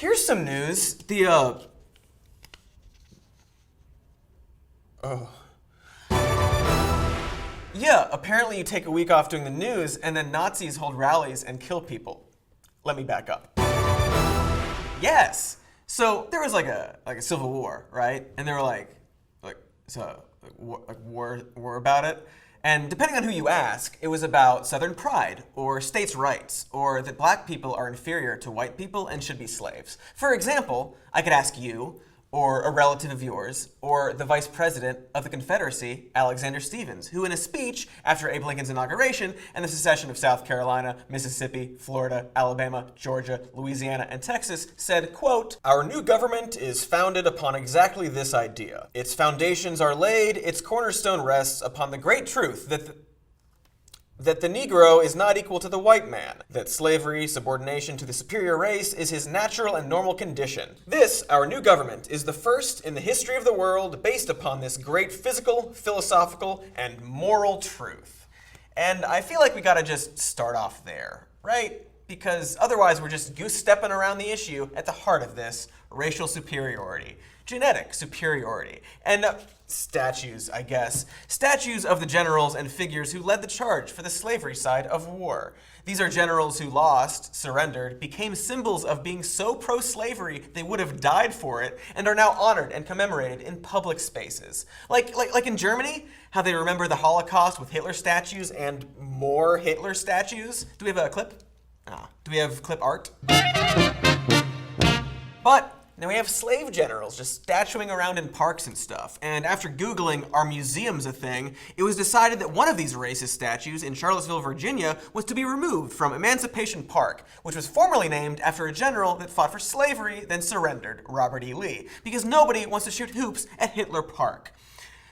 Here's some news. Yeah, apparently you take a week off doing the news, and then Nazis hold rallies and kill people. Let me back up. Yes. So there was like a civil war, right? And they were war about it. And depending on who you ask, it was about Southern pride, or states' rights, or that black people are inferior to white people and should be slaves. For example, I could ask you, or a relative of yours, or the Vice President of the Confederacy, Alexander Stephens, who in a speech after Abe Lincoln's inauguration and the secession of South Carolina, Mississippi, Florida, Alabama, Georgia, Louisiana, and Texas said, quote, "Our new government is founded upon exactly this idea. Its foundations are laid, its cornerstone rests upon the great truth that the Negro is not equal to the white man, that slavery, subordination to the superior race, is his natural and normal condition. This, our new government, is the first in the history of the world based upon this great physical, philosophical, and moral truth." And I feel like we gotta just start off there, right? Because otherwise we're just goose-stepping around the issue at the heart of this: racial superiority, genetic superiority, and statues, I guess. Statues of the generals and figures who led the charge for the slavery side of war. These are generals who lost, surrendered, became symbols of being so pro-slavery they would have died for it, and are now honored and commemorated in public spaces. Like in Germany, how they remember the Holocaust with Hitler statues and more Hitler statues. Do we have a clip? Do we have clip art? But now we have slave generals just statuing around in parks and stuff. And after Googling, "Are museums a thing?" it was decided that one of these racist statues in Charlottesville, Virginia, was to be removed from Emancipation Park, which was formerly named after a general that fought for slavery, then surrendered, Robert E. Lee, because nobody wants to shoot hoops at Hitler Park.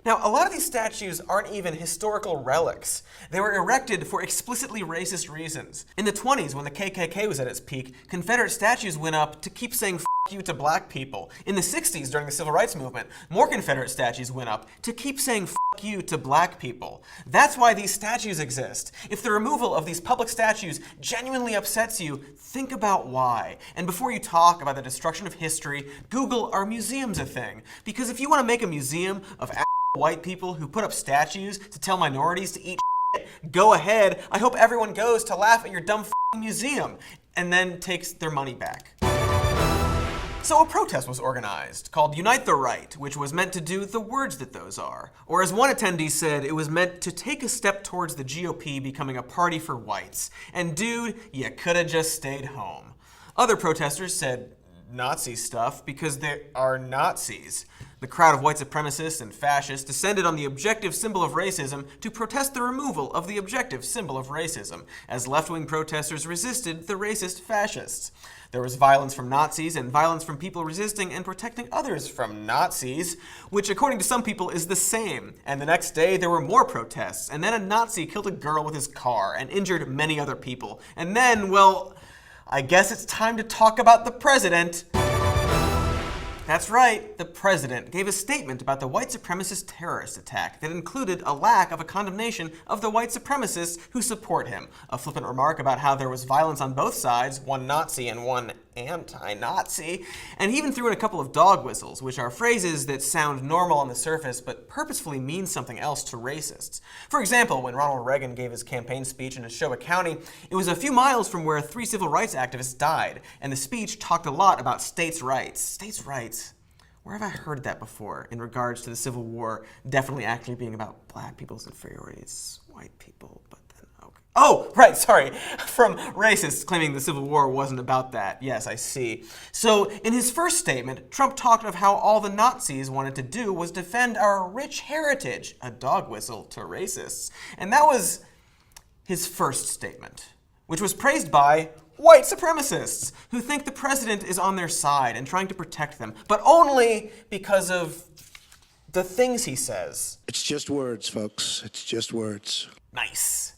Now, a lot of these statues aren't even historical relics. They were erected for explicitly racist reasons. In the 20s, when the KKK was at its peak, Confederate statues went up to keep saying "f*** you" to black people. In the 60s, during the Civil Rights Movement, more Confederate statues went up to keep saying "f*** you" to black people. That's why these statues exist. If the removal of these public statues genuinely upsets you, think about why. And before you talk about the destruction of history, Google "Are museums a thing?" Because if you want to make a museum of white people who put up statues to tell minorities to eat shit, go ahead. I hope everyone goes to laugh at your dumb museum and then takes their money back. So a protest was organized called Unite the Right, which was meant to do the words that those are. Or as one attendee said, it was meant to take a step towards the GOP becoming a party for whites. And dude, you coulda just stayed home. Other protesters said Nazi stuff because they are Nazis. The crowd of white supremacists and fascists descended on the objective symbol of racism to protest the removal of the objective symbol of racism, as left-wing protesters resisted the racist fascists. There was violence from Nazis and violence from people resisting and protecting others from Nazis, which according to some people is the same. And the next day there were more protests, and then a Nazi killed a girl with his car and injured many other people. And then, well, I guess it's time to talk about the president. That's right, the president gave a statement about the white supremacist terrorist attack that included a lack of a condemnation of the white supremacists who support him, a flippant remark about how there was violence on both sides, one Nazi and one anti-Nazi, and he even threw in a couple of dog whistles, which are phrases that sound normal on the surface but purposefully mean something else to racists. For example, when Ronald Reagan gave his campaign speech in Neshoba County, it was a few miles from where 3 civil rights activists died, and the speech talked a lot about states' rights. States' rights? Where have I heard that before in regards to the Civil War definitely actually being about black people's inferiority? It's white people, but then, okay. Oh, right, sorry. From racists claiming the Civil War wasn't about that. Yes, I see. So in his first statement, Trump talked of how all the Nazis wanted to do was defend our rich heritage, a dog whistle to racists. And that was his first statement, which was praised by white supremacists who think the president is on their side and trying to protect them, but only because of the things he says. It's just words, folks. It's just words. Nice.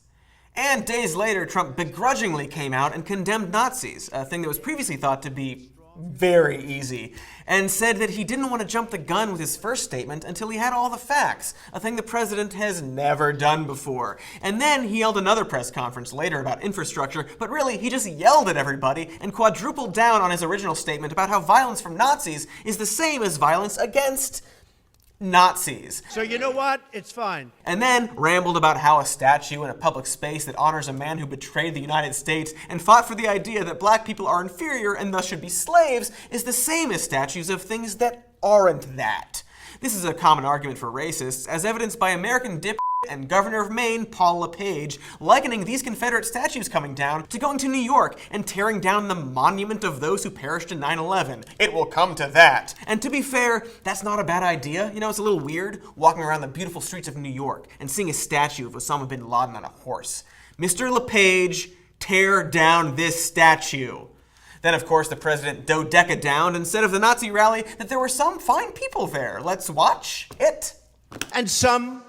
And days later, Trump begrudgingly came out and condemned Nazis, a thing that was previously thought to be Very easy, and said that he didn't want to jump the gun with his first statement until he had all the facts, a thing the president has never done before. And then he held another press conference later about infrastructure, but really he just yelled at everybody and quadrupled down on his original statement about how violence from Nazis is the same as violence against Nazis. So you know what? It's fine. And then rambled about how a statue in a public space that honors a man who betrayed the United States and fought for the idea that black people are inferior and thus should be slaves is the same as statues of things that aren't that. This is a common argument for racists, as evidenced by American dip and Governor of Maine, Paul LePage, likening these Confederate statues coming down to going to New York and tearing down the monument of those who perished in 9/11. It will come to that. And to be fair, that's not a bad idea. You know, it's a little weird walking around the beautiful streets of New York and seeing a statue of Osama bin Laden on a horse. Mr. LePage, tear down this statue. Then, of course, the president dodeca-downed and said of the Nazi rally that there were some fine people there. Let's watch it. And some,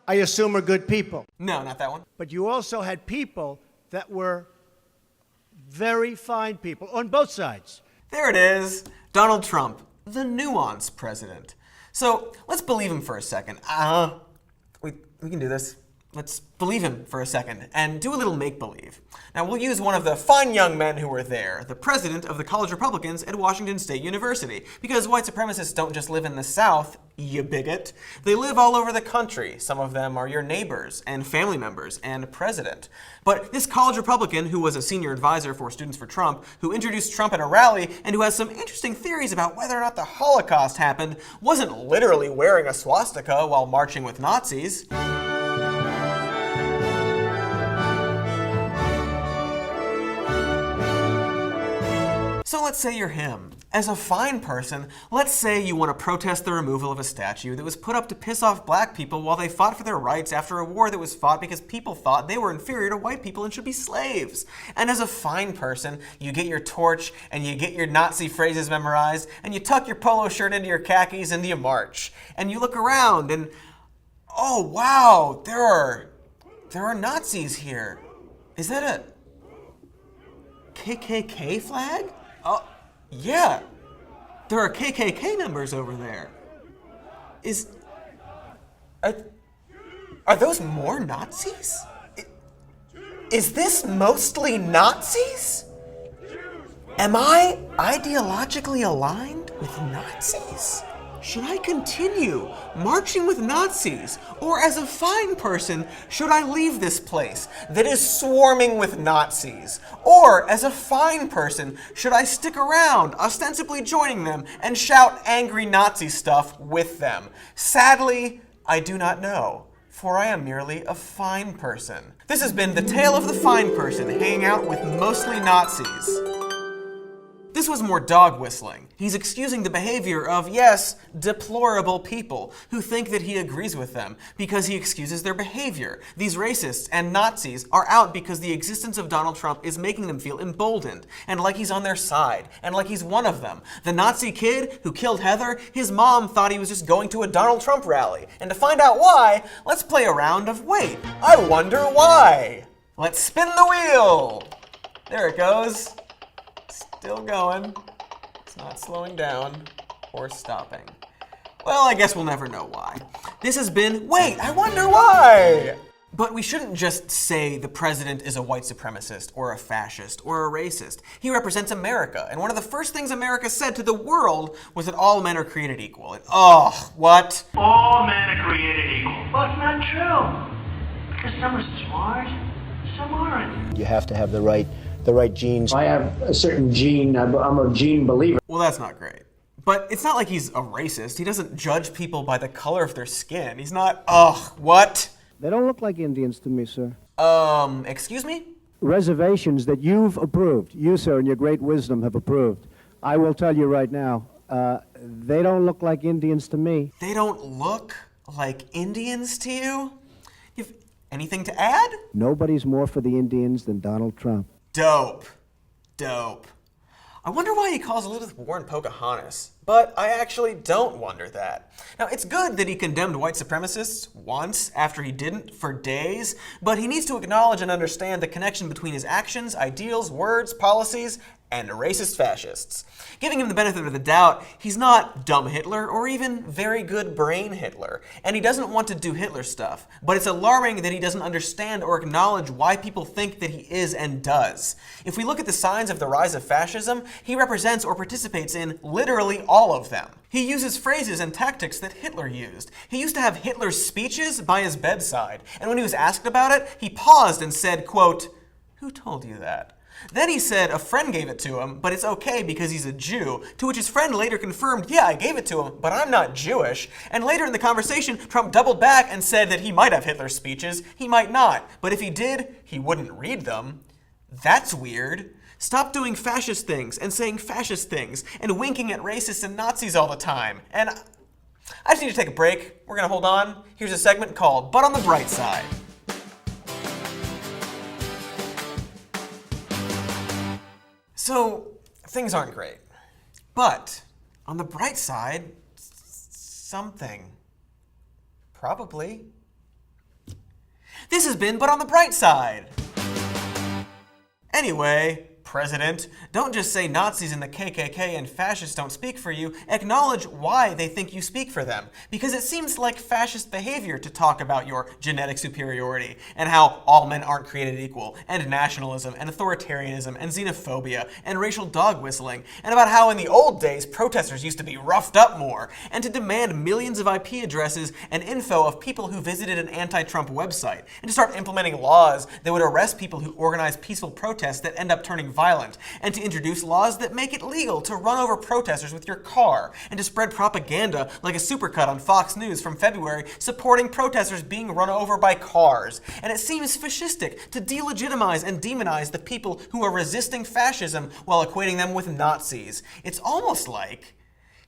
I assume, are good people. No, not that one. But you also had people that were very fine people on both sides. There it is. Donald Trump, the nuance president. So let's believe him for a second. We can do this. Let's believe him for a second and do a little make-believe. Now, we'll use one of the fine young men who were there, the president of the College Republicans at Washington State University, because white supremacists don't just live in the South, you bigot. They live all over the country. Some of them are your neighbors and family members and president. But this college Republican, who was a senior advisor for Students for Trump, who introduced Trump at a rally and who has some interesting theories about whether or not the Holocaust happened, wasn't literally wearing a swastika while marching with Nazis. So let's say you're him. As a fine person, let's say you want to protest the removal of a statue that was put up to piss off black people while they fought for their rights after a war that was fought because people thought they were inferior to white people and should be slaves. And as a fine person, you get your torch and you get your Nazi phrases memorized and you tuck your polo shirt into your khakis and you march. And you look around and, oh wow, there are Nazis here. Is that a KKK flag? Oh, yeah. There are KKK numbers over there. Are those more Nazis? Is this mostly Nazis? Am I ideologically aligned with Nazis? Should I continue marching with Nazis? Or as a fine person, should I leave this place that is swarming with Nazis? Or as a fine person, should I stick around, ostensibly joining them, and shout angry Nazi stuff with them? Sadly, I do not know, for I am merely a fine person. This has been the tale of the fine person hanging out with mostly Nazis. This was more dog whistling. He's excusing the behavior of, yes, deplorable people who think that he agrees with them because he excuses their behavior. These racists and Nazis are out because the existence of Donald Trump is making them feel emboldened and like he's on their side and like he's one of them. The Nazi kid who killed Heather, his mom thought he was just going to a Donald Trump rally. And to find out why, let's play a round of wait, I wonder why. Let's spin the wheel. There it goes. Still going. It's not slowing down or stopping. Well, I guess we'll never know why. This has been, wait, I wonder why! But we shouldn't just say the president is a white supremacist or a fascist or a racist. He represents America, and one of the first things America said to the world was that all men are created equal. And, what? All men are created equal. Well, it's not true. Because some are smart, some aren't. You have to have the right genes. I have a certain gene. I'm a gene believer. Well, that's not great. But it's not like he's a racist. He doesn't judge people by the color of their skin. He's not, what? They don't look like Indians to me, sir. Excuse me? Reservations that you've approved, you, sir, in your great wisdom have approved. I will tell you right now, they don't look like Indians to me. They don't look like Indians to you? You've anything to add? Nobody's more for the Indians than Donald Trump. Dope. I wonder why he calls Elizabeth Warren Pocahontas. But I actually don't wonder that. Now, it's good that he condemned white supremacists once after he didn't for days, but he needs to acknowledge and understand the connection between his actions, ideals, words, policies, and racist fascists. Giving him the benefit of the doubt, he's not dumb Hitler or even very good brain Hitler, and he doesn't want to do Hitler stuff, but it's alarming that he doesn't understand or acknowledge why people think that he is and does. If we look at the signs of the rise of fascism, he represents or participates in literally all of them. He uses phrases and tactics that Hitler used. He used to have Hitler's speeches by his bedside, and when he was asked about it, he paused and said, quote, "Who told you that?" Then he said a friend gave it to him, but it's okay because he's a Jew, to which his friend later confirmed, yeah, I gave it to him, but I'm not Jewish. And later in the conversation, Trump doubled back and said that he might have Hitler's speeches, he might not, but if he did, he wouldn't read them. That's weird. Stop doing fascist things and saying fascist things and winking at racists and Nazis all the time. And I just need to take a break. We're gonna hold on. Here's a segment called But on the Bright Side. So, things aren't great. But, on the bright side, something. Probably. This has been But on the Bright Side. Anyway, President, don't just say Nazis and the KKK and fascists don't speak for you, acknowledge why they think you speak for them. Because it seems like fascist behavior to talk about your genetic superiority, and how all men aren't created equal, and nationalism, and authoritarianism, and xenophobia, and racial dog whistling, and about how in the old days protesters used to be roughed up more, and to demand millions of IP addresses and info of people who visited an anti-Trump website, and to start implementing laws that would arrest people who organize peaceful protests that end up turning violent, and to introduce laws that make it legal to run over protesters with your car, and to spread propaganda like a supercut on Fox News from February supporting protesters being run over by cars. And it seems fascistic to delegitimize and demonize the people who are resisting fascism while equating them with Nazis. It's almost like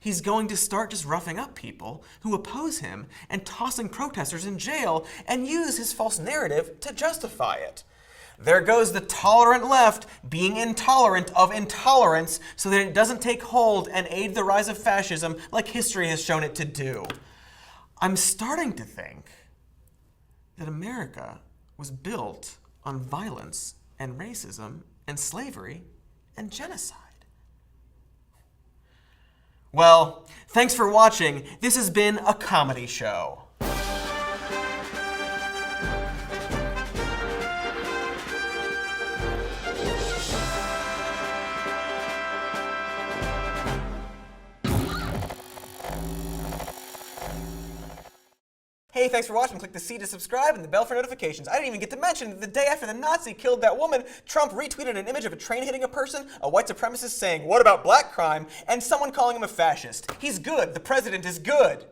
he's going to start just roughing up people who oppose him and tossing protesters in jail and use his false narrative to justify it. There goes the tolerant left being intolerant of intolerance so that it doesn't take hold and aid the rise of fascism like history has shown it to do. I'm starting to think that America was built on violence and racism and slavery and genocide. Well, thanks for watching. This has been a comedy show. Hey, thanks for watching. Click the C to subscribe and the bell for notifications. I didn't even get to mention that the day after the Nazi killed that woman, Trump retweeted an image of a train hitting a person, a white supremacist saying, "What about black crime?" and someone calling him a fascist. He's good. The president is good.